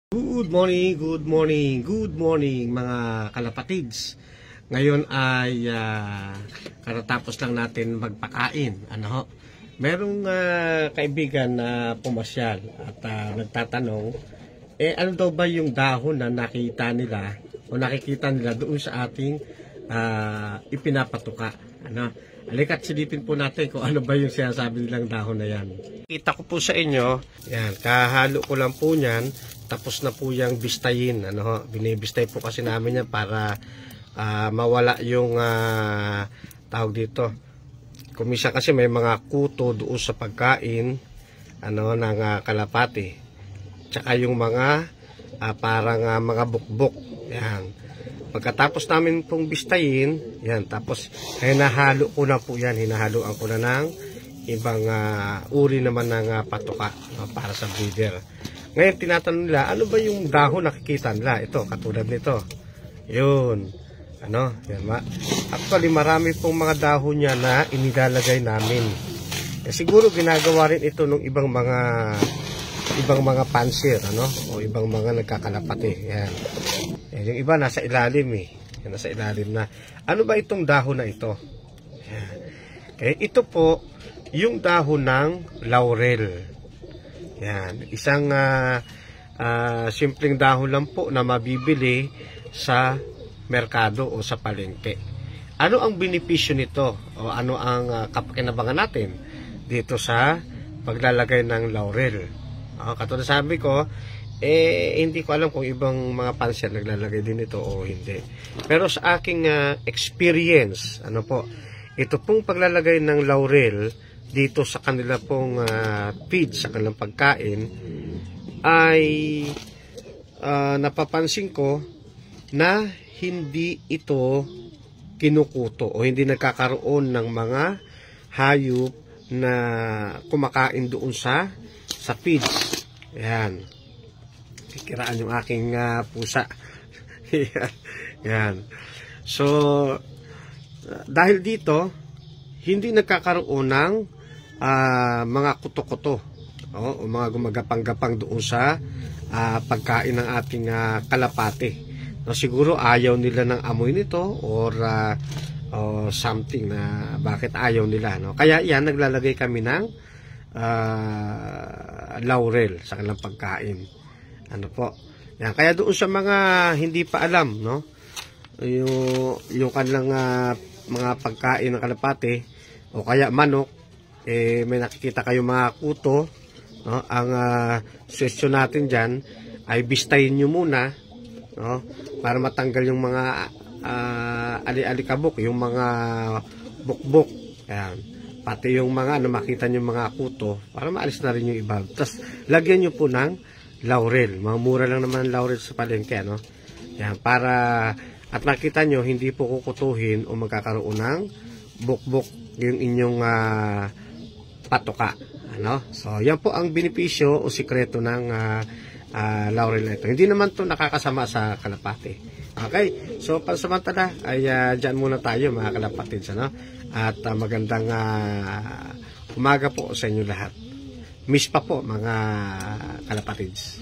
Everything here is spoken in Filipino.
Good morning, good morning, good morning mga kalapatids. Ngayon ay karatapos lang natin magpakain. Merong kaibigan na pumasyal at nagtatanong, ano daw ba yung dahon na nakita nila o nakikita nila doon sa ating ipinapatuka. Halika't silipin po natin kung ano ba yung sinasabi nilang dahon na yan. Kita ko po sa inyo, yan, kahalo ko lang po yan, tapos na po yung bistayin. Binibistay po kasi namin yan para mawala yung tawag dito. Kumisa kasi may mga kuto doon sa pagkain ng kalapati. Tsaka yung mga parang mga bukbok. Yan. Pagkatapos namin pong bistayin, yan, tapos hinahalo ko na po yan, hinahaluan ko na ng ibang uri naman ng patuka para sa breeder. Ngayon tinatanong nila, ano ba yung dahon nakikita nila? Ito, katulad nito. Yun. Yan, actually marami pong mga dahon niya na inilalagay namin. Siguro ginagawa rin ito ng ibang mga pansir, o ibang mga nagkakalapati. Yan. Yung iba nasa ilalim Yan, nasa ilalim na. Ano ba itong dahon na ito? Yan. Ito po yung dahon ng laurel. Yan, isang simpleng dahon lang po na mabibili sa merkado o sa palengke. Ano ang benepisyo nito? O ano ang kapakinabangan natin dito sa paglalagay ng laurel? Katulad sabi ko, hindi ko alam kung ibang mga pansya naglalagay din ito o hindi. Pero sa aking experience, ito pong paglalagay ng laurel dito sa kanila pong feed, sa kanilang pagkain, ay napapansin ko na hindi ito kinukuto o hindi nagkakaroon ng mga hayop na kumakain doon sa feeds. Yan. Kikiraan yung aking pusa. Yan. So, dahil dito, hindi nagkakaroon ng mga kuto-kuto o mga gumagapang-gapang doon sa pagkain ng ating kalapate. Siguro ayaw nila ng amoy nito or something na bakit ayaw nila. Kaya yan, naglalagay kami ng laurel sa kanilang pagkain. Yan. Kaya doon sa mga hindi pa alam, yung kanilang mga pagkain ng kalapate o kaya manok, may nakikita kayo mga kuto, ang suggestion natin dyan ay bistayin nyo muna, para matanggal yung mga ali-alikabok, yung mga bukbok. Ayan. Pati yung mga makita nyo mga kuto, para maalis na rin yung iba. Tapos lagyan nyo po ng laurel. Mga mura lang naman laurel sa palengke. Yan, para at makita nyo hindi po kukutuhin o magkakaroon ng bukbok yung inyong patuka. So yan po ang benepisyo o sikreto ng laurel na ito. Hindi naman to nakakasama sa kalapate. Okay, so pansamantala ay dyan muna tayo mga kalapatids. At magandang umaga po sa inyo lahat. Miss pa po mga kalapatids.